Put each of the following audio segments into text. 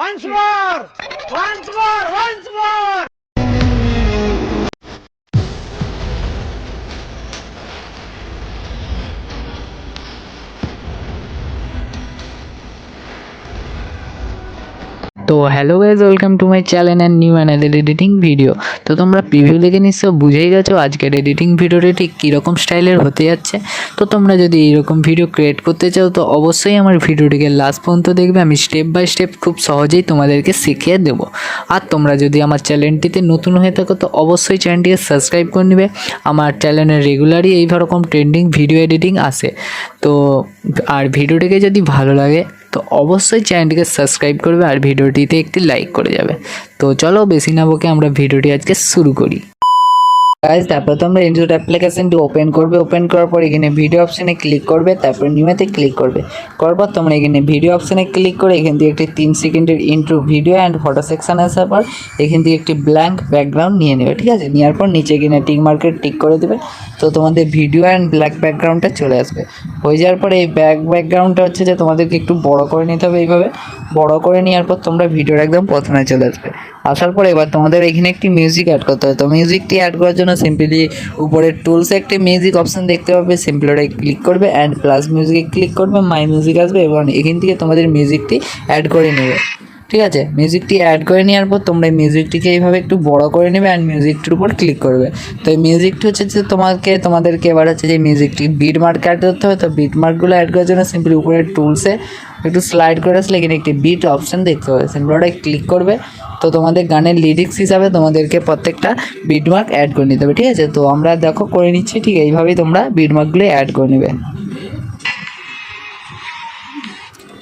Once more! Once more! Once more! তো hello guys, welcome to my channel and new another editing video. তো তোমরা preview দেখে নিশ্চয় বুঝেই গেছো আজকের এডিটিং ভিডিওটি ঠিক কীরকম স্টাইলের হতে যাচ্ছে। তো তোমরা যদি এইরকম ভিডিও ক্রিয়েট করতে চাও তো অবশ্যই আমার ভিডিওটিকে লাস্ট পর্যন্ত দেখবে। আমি স্টেপ বাই স্টেপ খুব সহজেই তোমাদেরকে শিখিয়ে দেবো। আর তোমরা যদি আমার চ্যানেলটিতে নতুন হয়ে থাকো তো অবশ্যই চ্যানেলটিকে সাবস্ক্রাইব করে নেবে। আমার চ্যানেলে রেগুলারই এই রকম ট্রেন্ডিং ভিডিও এডিটিং আসে। তো আর ভিডিওটিকে যদি ভালো লাগে তো অবশ্যই চ্যানেলটিকে সাবস্ক্রাইব করবে আর ভিডিওটিতে একটি লাইক করে যাবে। তো চলো বেশি না বকে আমরা ভিডিওটি আজকে শুরু করি। গাইজ, তারপর তোমরা ইনস্টল অ্যাপ্লিকেশনটি ওপেন করবে। ওপেন করার পর এখানে ভিডিও অপশানে ক্লিক করবে, তারপর নিউতে ক্লিক করবে। করার পর তোমরা এখানে ভিডিও অপশানে ক্লিক করে এখান থেকে একটি 3 সেকেন্ডের intro video and photo section আসার পর এখান থেকে একটি ব্ল্যাঙ্ক ব্যাকগ্রাউন্ড নিয়ে নেবে। ঠিক আছে, নেওয়ার পর নিচে এখানে টিক মার্কেট টিক করে দেবে। তো তোমাদের ভিডিও অ্যান্ড ব্ল্যাক ব্যাকগ্রাউন্ডটা চলে আসবে। হয়ে যাওয়ার পরে এই ব্যাকগ্রাউন্ডটা হচ্ছে যে তোমাদেরকে একটু বড় করে নিতে হবে। এইভাবে বড় করে নেওয়ার পর তোমরা ভিডিওর একদম প্রথমে চলে আসবে। আসার পরে এবার তোমাদের এখানে একটি মিউজিক অ্যাড করতে হবে। তো মিউজিকটি অ্যাড করার জন্য সিম্পলি উপরের টুলসে একটি মিউজিক অপশান দেখতে পাবে, সিম্পলি ওটাই ক্লিক করবে অ্যান্ড প্লাস মিউজিকে ক্লিক করবে, মাই মিউজিক আসবে এবং এখান থেকে তোমাদের মিউজিকটি অ্যাড করে নেবে। ঠিক আছে, মিউজিকটি অ্যাড করে নেওয়ার পর তোমরা এই মিউজিকটিকে এইভাবে একটু বড় করে নেবে অ্যান্ড মিউজিকটির উপর ক্লিক করবে। তো এই মিউজিকটি হচ্ছে যে তোমাদেরকে এবার হচ্ছে যে মিউজিকটি বিট মার্ক অ্যাড করতে হবে। তো বিট মার্কগুলো অ্যাড করার জন্য সিম্পলি উপরের টুলসে একটু স্লাইড করে আসলে এখানে একটি বিট অপশান দেখতে পাবে, সিম্পলি ওটাই ক্লিক করবে। তো তোমাদের গানের লিরিক্স হিসাবে তোমাদেরকে প্রত্যেকটা বিট মার্ক অ্যাড করে নিতে হবে। ঠিক আছে, তো আমরা দেখো করে নিচ্ছি। ঠিক এইভাবেই তোমরা বিট মার্কগুলো অ্যাড করে নেবে।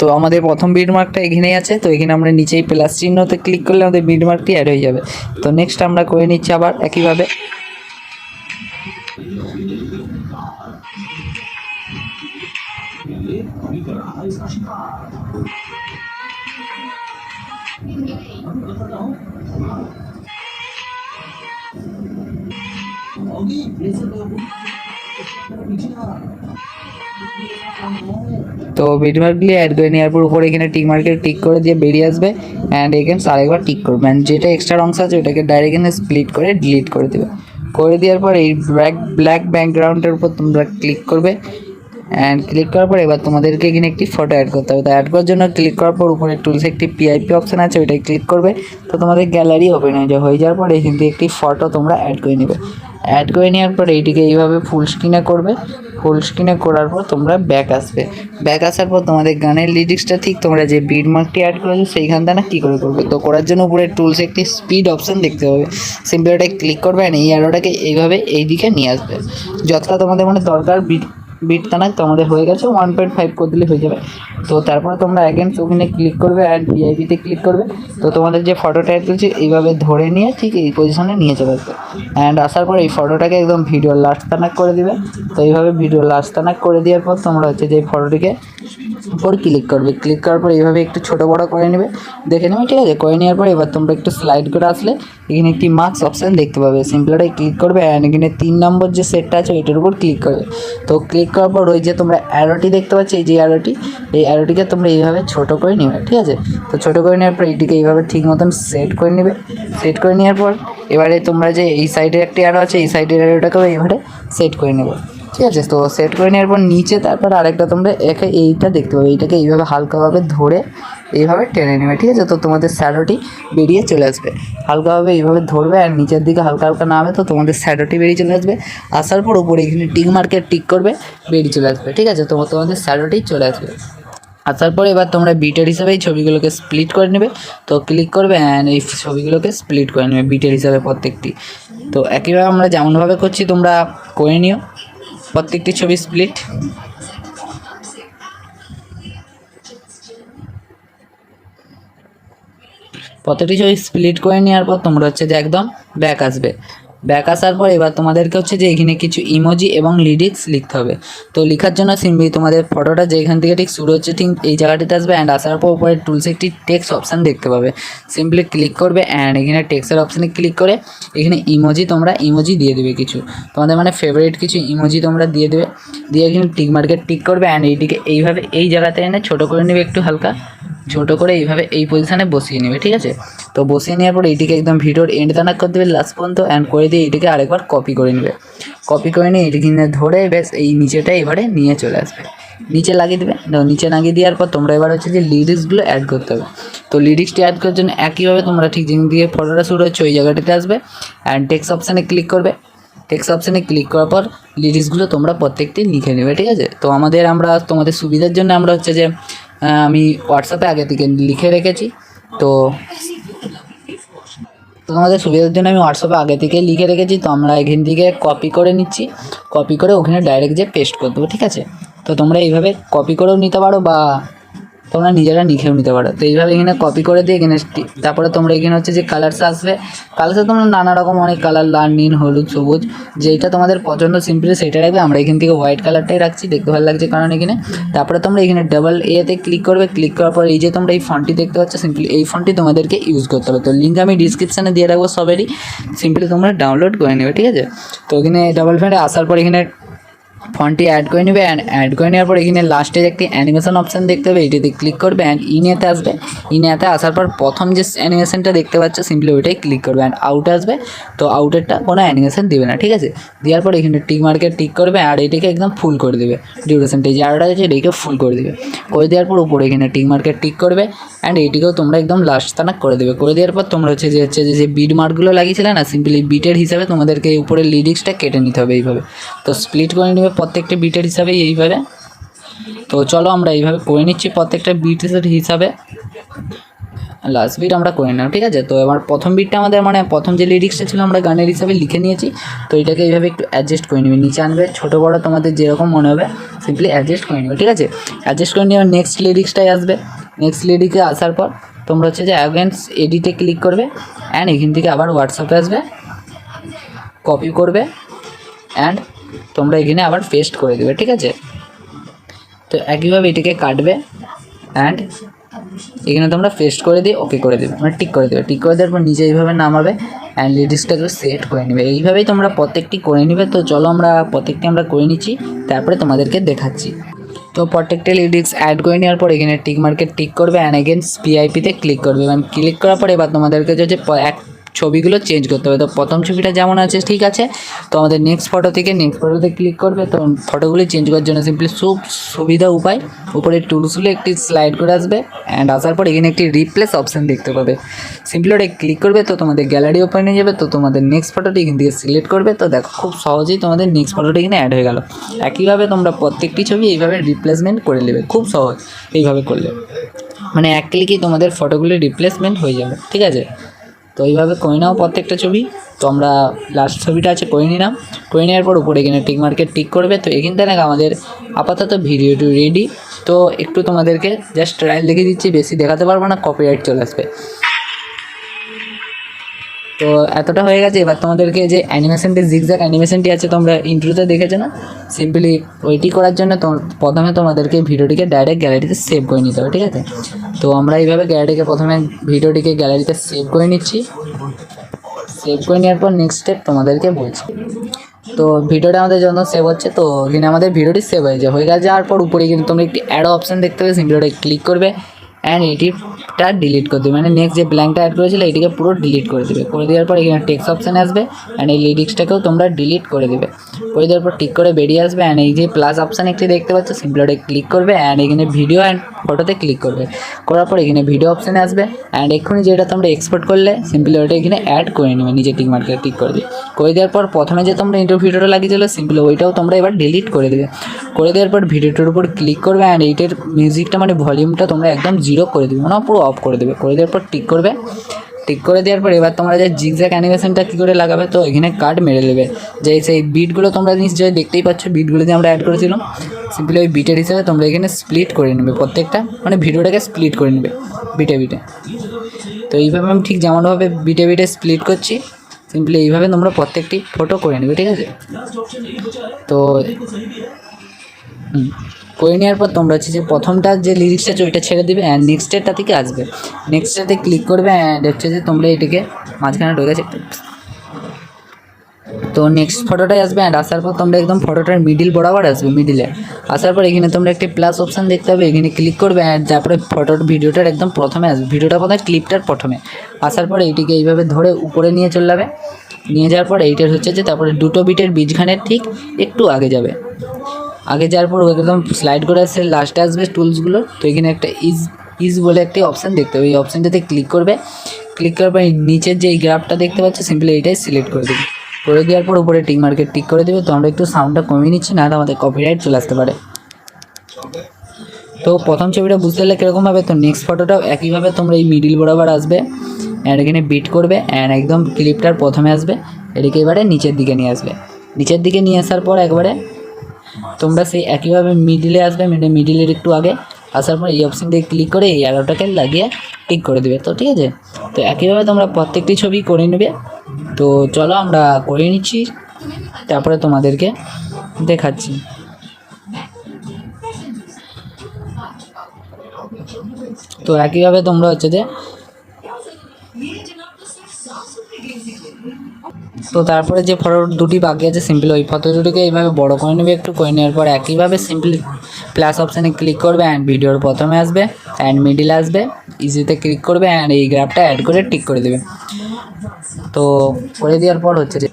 তো আমাদের প্রথম বিট মার্কটা এখানেই আছে। তো এখানে আমরা নিচেই প্লাস চিহ্নতে ক্লিক করলে আমাদের বিট মার্কটি অ্যাড হয়ে যাবে। তো নেক্সট আমরা করে নিচ্ছি আবার একইভাবে। তো বিট মার্কগুলি অ্যাড করে নেওয়ার পর উপরে এখানে টিক মার্কে টিক করে দিয়ে বেরিয়ে আসবে অ্যান্ড এখানে আরেকবার টিক করবে অ্যান্ড যেটা এক্সট্রা অংশ আছে ওটাকে ডাইরেক্ট এখানে স্প্লিট করে ডিলিট করে দেবে। করে দেওয়ার পর এই ব্ল্যাক ব্যাকগ্রাউন্ডের উপর তোমরা ক্লিক করবে অ্যান্ড ক্লিক করার পর এবার তোমাদেরকে এখানে একটি ফটো অ্যাড করতে হবে। তো অ্যাড করার জন্য ক্লিক করার পর উপরে টুলসে একটি পিআইপি অপশান আছে, ওইটাই ক্লিক করবে। তো তোমাদের গ্যালারি ওপেন হয়ে যাওয়ার পর এখান থেকে একটি ফটো তোমরা অ্যাড করে নেবে। অ্যাড করে নেওয়ার পর এইটিকে এইভাবে ফুল স্ক্রিনে করবে। ফুল স্ক্রিনে করার পর তোমরা ব্যাক আসবে। ব্যাক আসার পর তোমাদের গানের লিরিক্সটা ঠিক তোমরা যে বিট মার্কটি অ্যাড করেছো সেইখানটা না কী করে করবে। তো করার জন্য উপরে টুলসে একটি স্পিড অপশান দেখতে হবে, সিম্পলি ওটাকে ক্লিক করবে অ্যান্ড এই অ্যারোটাকে এইভাবে এই দিকে নিয়ে আসবে। যতটা তোমাদের মানে দরকার বিট টানা তো আমাদের হয়ে গেছে, 1.5 করে দিলে হয়ে যাবে। তো তারপরে তোমরা অ্যাগেন ওখানে ক্লিক করবে অ্যান্ড ভিআইপিতে ক্লিক করবে। তো তোমাদের যে ফটোটা অ্যাড করছে এইভাবে ধরে নিয়ে ঠিক এই পজিশনে নিয়ে চলে আসবে অ্যান্ড আসার পর এই ফটোটাকে একদম ভিডিও লাস্ট তানাক করে দিবে। তো এইভাবে ভিডিও লাস্ট তানাক করে দেওয়ার পর তোমরা হচ্ছে যে ফটোটিকে উপর ক্লিক করবে। ক্লিক করার পর এইভাবে একটু ছোটো বড়ো করে নেবে, দেখে নেবে। ঠিক আছে, করে নেওয়ার পর এবার তোমরা একটু স্লাইড করে আসলে এখানে একটি মার্কস অপশান দেখতে পাবে, সিম্পলটাই ক্লিক করবে অ্যান্ড এখানে 3 নম্বর যে সেটটা আছে ওইটার উপর ক্লিক করবে। তো ক্লিক করার পর ওই যে তোমরা অ্যারোটি দেখতে পাচ্ছ, এই যে অ্যারোটি, এই অ্যারোটিকে তোমরা এইভাবে ছোটো করে নেবে। ঠিক আছে, তো ছোটো করে নেওয়ার পর এইটিকে এইভাবে ঠিক মতন সেট করে নেবে। সেট করে নেওয়ার পর এবারে তোমরা যে এই সাইডে একটি অ্যারো আছে এই সাইডের অ্যারোটাকেও এইভাবে সেট করে নেবে। ঠিক আছে, তো সেট করে নেওয়ার পর নিচে তারপর আরেকটা তোমরা এইটা দেখতে পাবে, এইটাকে এইভাবে হালকাভাবে ধরে এইভাবে টেনে নেবে। ঠিক আছে, তো তোমাদের শ্যাডোটি বেরিয়ে চলে আসবে। হালকাভাবে এইভাবে ধরবে আর নিচের দিকে হালকা হালকা নামবে, তো তোমাদের শ্যাডোটি বেরিয়ে চলে আসবে। আসার পর উপরে এখানে টিক মার্কে টিক করবে, বেরিয়ে চলে আসবে। ঠিক আছে, তোমাদের শ্যাডোটি চলে আসবে। আসার পর এবার তোমরা বিটের হিসাবে এই ছবিগুলোকে স্প্লিট করে নেবে। তো ক্লিক করবে অ্যান্ড এই ছবিগুলোকে স্প্লিট করে নেবে বিটের হিসাবে প্রত্যেকটি। তো একইভাবে আমরা যেমনভাবে করছি তোমরা করে নিও প্রত্যেকটি ছবি স্প্লিট। প্রত্যেকটি ছবি স্প্লিট করে নেওয়ার পর তোমরা হচ্ছে যে একদম ব্যাক আসবে। ব্যাক আসার পর এবার তোমাদেরকে হচ্ছে যে এখানে কিছু ইমোজি এবং লিরিক্স লিখতে হবে। তো লেখার জন্য সিম্পলি তোমাদের ফটোটা যেখান থেকে ঠিক শুরু হচ্ছে ঠিক এই জায়গাটিতে আসবে অ্যান্ড আসার পর উপরে টুলসে একটি টেক্সট অপশান দেখতে পাবে, সিম্পলি ক্লিক করবে অ্যান্ড এখানে টেক্সটের অপশানে ক্লিক করে এখানে তোমরা ইমোজি দিয়ে দেবে। কিছু তোমাদের মানে ফেভারিট কিছু ইমোজি তোমরা দিয়ে দেবে, দিয়ে এখানে টিক মার্কে টিক করবে অ্যান্ড এইটিকে এইভাবে এই জায়গাতে এনে ছোটো করে নেবে একটু হালকা। ছোটো করে এইভাবে এই পজিশানে বসিয়ে নেবে, ঠিক আছে। তো বসিয়ে নেওয়ার পর এইটিকে একদম ভিডিওর এন্ড দানাক করে দেবে লাস্ট পর্যন্ত, অ্যান্ড করে দিয়ে এইটিকে আরেকবার কপি করে নেবে। কপি করে নিয়ে এটি কিনে ধরে বেশ এই নিচেটা এবারে নিয়ে চলে আসবে, নিচে লাগিয়ে দেবে। নিচে লাগিয়ে দেওয়ার পর তোমরা এবার হচ্ছে যে লিরিক্সগুলো অ্যাড করতে হবে। তো লিরিক্সটি অ্যাড করার জন্য একইভাবে তোমরা ঠিক যেদিন দিয়ে ফটোটা শুরু হচ্ছে ওই জায়গাটাতে আসবে, অ্যান্ড টেক্সট অপশানে ক্লিক করবে। টেক্সট অপশানে ক্লিক করার পর লিরিক্সগুলো তোমরা প্রত্যেকটি লিখে নেবে, ঠিক আছে। তো আমরা তোমাদের সুবিধার জন্য আমরা হচ্ছে যে আমি হোয়াটসঅ্যাপে আগে থেকে লিখে রেখেছি। তো তোমাদের সুবিধার জন্য আমি হোয়াটসঅ্যাপে আগে থেকে লিখে রেখেছি। তো আমরা এখান থেকে কপি করে নিচ্ছি, কপি করে ওখানে ডাইরেক্ট যে পেস্ট করে দেবো, ঠিক আছে। তো তোমরা এইভাবে কপি করেও নিতে পারো বা তোমরা নিজেরা লিখেও নিতে পারো। তো এইভাবে এখানে কপি করে দিয়ে এখানে তারপরে তোমরা এখানে হচ্ছে যে কালার্স আসবে। কালার্সে তোমরা নানা রকম অনেক কালার, লাল, নীল, হলুদ, সবুজ, যেটা তোমাদের পছন্দ সিম্পলি সেটা রাখবে। আমরা এখান থেকে হোয়াইট কালারটাই রাখছি, দেখতে ভালো লাগছে কারণ এখানে। তারপরে তোমরা এখানে ডাবল এতে ক্লিক করবে। ক্লিক করার পর এই যে তোমরা এই ফন্টটি দেখতে পাচ্ছ, সিম্পলি এই ফন্টটি তোমাদেরকে ইউজ করতে হবে। তো লিঙ্ক আমি ডিসক্রিপশানে দিয়ে রাখবো সবেরই, সিম্পলি তোমরা ডাউনলোড করে নেবে, ঠিক আছে। তো এখানে ডাবল ফন্টে আসার পর এখানে ফন্টটি অ্যাড করে নেবে। অ্যাড করে নেওয়ার পর এখানে লাস্টে একটি অ্যানিমেশন অপশান দেখতে হবে, এটিতে ক্লিক করবে অ্যান্ড ইনেতে আসবে। ইনেতে আসার পর প্রথম যে অ্যানিমেশনটা দেখতে পাচ্ছ সিম্পলি ওইটাই ক্লিক করবে অ্যান্ড আউট আসবে। তো আউটেরটা কোনো অ্যানিমেশন দেবে না, ঠিক আছে। দেওয়ার পর এখানে টিক মার্কে টিক করবে আর এটিকে একদম ফুল করে দেবে, ডিউরেশনটা যে আরোটা আছে এটিকে ফুল করে দেবে। করে দেওয়ার পর উপরে এখানে টিক মার্কে টিক করবে অ্যান্ড এইটিকেও তোমরা একদম লাস্ট তানাক করে দেবে। করে দেওয়ার পর তোমরা হচ্ছে যে বিট মার্কগুলো লাগিয়েছিলে না, সিম্পলি বিটের হিসাবে তোমাদেরকে উপরে লিরিক্সটা কেটে নিতে হবে এইভাবে। তো স্প্লিট করে নেবে প্রত্যেকটা বিটের হিসাবে এইভাবে। তো চলো আমরা এইভাবে করে নিচ্ছি প্রত্যেকটা বিটের হিসাবে, লাস্ট বিট আমরা করে নিলাম, ঠিক আছে। তো এবার প্রথম বিটটা আমাদের প্রথম যে লিরিক্সটা ছিল আমরা গানের হিসাবে লিখে নিয়েছি। তো এটাকে এইভাবে একটু অ্যাডজাস্ট করে নেবে, নিচে আনবে, ছোটো বড়ো তোমাদের যেরকম মনে হবে সিম্পলি অ্যাডজাস্ট করে নেবে, ঠিক আছে। অ্যাডজাস্ট করে নিয়ে নেক্সট লিরিক্সটাই আসবে। নেক্সট লিরিক্সে আসার পর তোমরা হচ্ছে যে অ্যাগেন্স এডিটে ক্লিক করবে অ্যান্ড এখান থেকে আবার হোয়াটসঅ্যাপে আসবে, কপি করবে অ্যান্ড তোমরা এখানে আবার পেস্ট করে দেবে, ঠিক আছে। তো একইভাবে এটাকে কাটবে অ্যান্ড এখানে তোমরা পেস্ট করে দিয়ে ওকে করে দেবে, টিক করে দেবে। টিক করে দেওয়ার পর নিচে এইভাবে নামাবে অ্যান্ড লিরিক্সটাকে সেট করে নেবে। এইভাবেই তোমরা প্রত্যেকটি করে নেবে। তো চলো আমরা প্রত্যেকটি আমরা করে নিচ্ছি, তারপরে তোমাদেরকে দেখাচ্ছি। তো প্রত্যেকটা লিরিক্স অ্যাড করে নেওয়ার পর এখানে টিক মার্কে টিক করবে অ্যান্ড এগেন্স পিআইপিতে ক্লিক করবে। এবং ক্লিক করার পর এবার তোমাদেরকে যে এক ছবিগুলো চেঞ্জ করতে হবে। তো প্রথম ছবিটা যেমন আছে ঠিক আছে, তো আমাদের নেক্সট ফটোতে ক্লিক করবে। তো ফটোগুলি চেঞ্জ করার জন্য সিম্পলি সুবিধা উপায় উপরে টুলসগুলো একটি স্লাইড করে আসবে অ্যান্ড আসার পর এখানে একটি রিপ্লেস অপশান দেখতে পাবে, সিম্পলি ওটা ক্লিক করবে। তো তোমাদের গ্যালারি ওপেন হয়ে যাবে। তো তোমাদের নেক্সট ফটোটি এখান থেকে সিলেক্ট করবে। তো দেখো খুব সহজেই তোমাদের নেক্সট ফটোটি এখানে অ্যাড হয়ে গেল। একইভাবে তোমরা প্রত্যেকটি ছবি এইভাবে রিপ্লেসমেন্ট করে নেবে, খুব সহজ এইভাবে করলে, এক ক্লিকেই তোমাদের ফটোগুলি রিপ্লেসমেন্ট হয়ে যাবে, ঠিক আছে। তো এইভাবে করে নাও প্রত্যেকটা ছবি। তো আমরা লাস্ট ছবিটা আছে করে নিলাম। করে নেওয়ার পর উপরে এখানে টিক মার্কে টিক করবে। তো এখান থেকে আমাদের আপাতত ভিডিওটি রেডি। তো একটু তোমাদেরকে জাস্ট ট্রায়াল দেখিয়ে দিচ্ছি, বেশি দেখাতে পারবো না, কপিরাইট চলে আসবে। তো এতটা হয়ে গেছে। এবার তোমাদেরকে যে অ্যানিমেশনটি জিগজ্যাগ অ্যানিমেশনটি আছে তোমরা ইন্ট্রোতে দেখেছো না, সিম্পলি ওইটি করার জন্য প্রথমে তোমাদেরকে ভিডিওটিকে ডাইরেক্ট গ্যালারিতে সেভ করে নিতে হবে, ঠিক আছে। তো আমরা এইভাবে ভিডিওটিকে গ্যালারিতে সেভ করে নিচ্ছি। সেভ করে নেওয়ার পর নেক্সট স্টেপ তোমাদেরকে বলছি। তো ভিডিওটা আমাদের যখন সেভ হচ্ছে, তো এখানে আমাদের ভিডিওটি সেভ হয়ে যাওয়ার পর উপরে কিন্তু তোমরা একটি অ্যাড অপশান দেখতে পাবে, সিম্পলি ওটা ক্লিক করবে অ্যান্ড এটিটা ডিলিট করে দেবে। নেক্সট যে ব্ল্যাঙ্কটা অ্যাড করেছিল এটিকে পুরো ডিলিট করে দেবে। করে দেওয়ার পর এখানে টেক্সট অপশানে আসবে অ্যান্ড এই লিরিক্সটাকেও তোমরা ডিলিট করে দেবে। করে দেওয়ার পর টিক করে বেরিয়ে আসবে অ্যান্ড এই যে প্লাস অপশান একটি দেখতে পাচ্ছ, সিম্পলি ওটা ক্লিক করবে অ্যান্ড এখানে ভিডিও অ্যান্ড ফটোতে ক্লিক করবে। করার পর এখানে ভিডিও অপশানে আসবে অ্যান্ড এক্ষুনি যেটা তোমরা এক্সপোর্ট করলে সিম্পলি ওটা এখানে অ্যাড করে নেবে, নিজে টিক মার্কে টিক করে দেবে। করে দেওয়ার পর প্রথমে যে তোমরা ইন্টারো ভিডিওটা লাগিয়েছিল সিম্পলি ওইটাও তোমরা এবার ডিলিট করে দেবে। করে দেওয়ার পর ভিডিওটার উপর ক্লিক করবে অ্যান্ড এইটার মিউজিকটা ভলিউমটা তোমরা একদম 0 করে দেবে, পুরো অফ করে দেবে। করে দেওয়ার পর টিক করবে। টিক করে দেওয়ার পর এবার তোমরা যে জিগজ্যাগ অ্যানিমেশনটা কী করে লাগাবে, তো এখানে কাট মেরে নেবে। যে সেই বিটগুলো তোমরা নিশ্চয়ই দেখতেই পাচ্ছ, বিটগুলো যে আমরা অ্যাড করেছিলাম, সিম্পলি ওই বিটের হিসাবে তোমরা এখানে স্প্লিট করে নেবে প্রত্যেকটা, ভিডিওটাকে স্প্লিট করে নেবে বিটে। তো এইভাবে আমি ঠিক যেমনভাবে বিটে স্প্লিট করছি, সিম্পলি এইভাবে তোমরা প্রত্যেকটি ফটো করে নেবে, ঠিক আছে। তো করে নেওয়ার পর তোমরা হচ্ছে যে প্রথমটা যে লিরিক্সটা আছে ওইটা ছেড়ে দেবে অ্যান্ড নেক্সটেরটা থেকে আসবে। নেক্সটটাতে ক্লিক করবে অ্যান্ড হচ্ছে যে তোমরা এটাকে মাঝখানে ঢুকে গেছে। তো নেক্সট ফটোটাই আসবে। অ্যান্ড আসার পর তোমরা একদম ফটোটার মিডিল বরাবর আসবে, মিডিলে আসার পর এখানে তোমরা একটি প্লাস অপশান দেখতে পাবে, এখানে ক্লিক করবে। অ্যান্ড তারপরে ফটোর ভিডিওটার একদম প্রথমে আসবে, ভিডিওটা প্রথমে ক্লিপটার প্রথমে আসার পরে এইটিকে এইভাবে ধরে উপরে নিয়ে চলে যাবে। নিয়ে যাওয়ার পর এইটার হচ্ছে যে তারপরে দুটো বিটের বীজখানের ঠিক একটু আগে যাবে। আগে যাওয়ার পর একদম স্লাইড করে আসছে, লাস্টে আসবে টুলসগুলো। তো এখানে একটা ইজ বলে একটি অপশান দেখতে হবে, এই অপশানটাতে ক্লিক করবে। ক্লিক করার পর নিচের যে এই গ্রাফটা দেখতে পাচ্ছ সিম্পলি এইটাই সিলেক্ট করে দেবে। করে দেওয়ার পর উপরে টিক মার্কে টিক করে দেবে। তো আমরা একটু সাউন্ডটা কমিয়ে নিচ্ছি, না আমাদের কপিরাইট চলে আসতে পারে। তো প্রথম ছবিটা বুঝতে পারলে কীরকমভাবে, তো নেক্সট ফটোটাও একইভাবে তোমরা এই মিডিল বরাবর আসবে। অ্যান্ড এখানে বিট করবে। অ্যান্ড একদম ক্লিপটার প্রথমে আসবে, এটাকে এবারে নিচের দিকে নিয়ে আসবে। নিচের দিকে নিয়ে আসার পর একবারে তোমরা সেই একইভাবে মিডিলে আসবে, মিডিলের একটু আগে আসার পর এই অপশান দিয়ে ক্লিক করে এই অ্যারোটাকে লাগিয়ে টিক করে দেবে। তো ঠিক আছে, তো একইভাবে তোমরা প্রত্যেকটি ছবি করে নেবে। তো চলো আমরা করে নিচ্ছি, তারপরে তোমাদেরকে দেখাচ্ছি। তো একইভাবে তোমরা হচ্ছে যে তো তারপরে যে ফটো দুটি বাকি আছে সিম্পল ওই ফটো দুটিকে এইভাবে বড় করে নেবে, একটু করে নেওয়ার পর একইভাবে সিম্পলি প্লাস অপশানে ক্লিক করবে। অ্যান্ড ভিডিওর প্রথমে আসবে, অ্যান্ড মিডিল আসবে, ইজিতে ক্লিক করবে। অ্যান্ড এই গ্রাফটা অ্যাড করে টিক করে দেবে। তো করে দেওয়ার পর হচ্ছে যে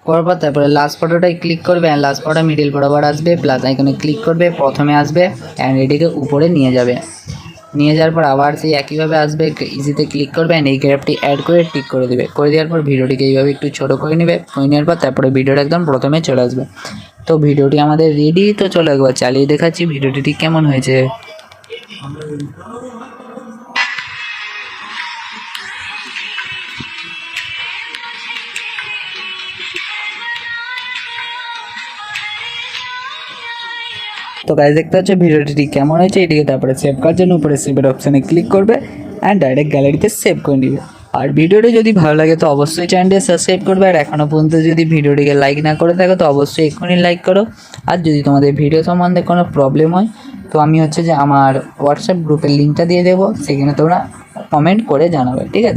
করার পর তারপরে লাস্ট ফটোটায় ক্লিক করবে। অ্যান্ড লাস্ট ফটোটা মিডিল বরাবর আসবে, প্লাস আইকনে ক্লিক করবে, প্রথমে আসবে। অ্যান্ড এটিকে উপরে নিয়ে যাবে। নিয়ে যাওয়ার পর আবার সেই একইভাবে আসবে, ইজিতে ক্লিক করবে। অ্যান্ড এই গ্রাফটি অ্যাড করে টিক করে দেবে। করে দেওয়ার পর ভিডিওটিকে এইভাবে একটু ছোটো করে নেবে। করে নেওয়ার পর তারপরে ভিডিওটা একদম প্রথমে চলে আসবে। তো ভিডিওটি আমাদের রেডি। তো চলো একবার চালিয়ে দেখাচ্ছি ভিডিওটি ঠিক কেমন হয়েছে। তো গাইজ দেখতে হচ্ছে ভিডিওটি ঠিক কেমন হয়েছে, এটিকে তারপরে সেভ করার জন্য উপরে সেভের অপশানে ক্লিক করবে। অ্যান্ড ডাইরেক্ট গ্যালারিতে সেভ করে নেবে। আর ভিডিওটি যদি ভালো লাগে তো অবশ্যই চ্যানেলটি সাবস্ক্রাইব করবে। আর এখনও পর্যন্ত যদি ভিডিওটিকে লাইক না করে থাকো তো অবশ্যই এক্ষুনি লাইক করো। আর যদি তোমাদের ভিডিও সম্বন্ধে কোনো প্রবলেম হয় তো আমি হচ্ছে যে আমার হোয়াটসঅ্যাপ গ্রুপের লিঙ্কটা দিয়ে দেবো, সেখানে তোমরা কমেন্ট করে জানাবে, ঠিক আছে।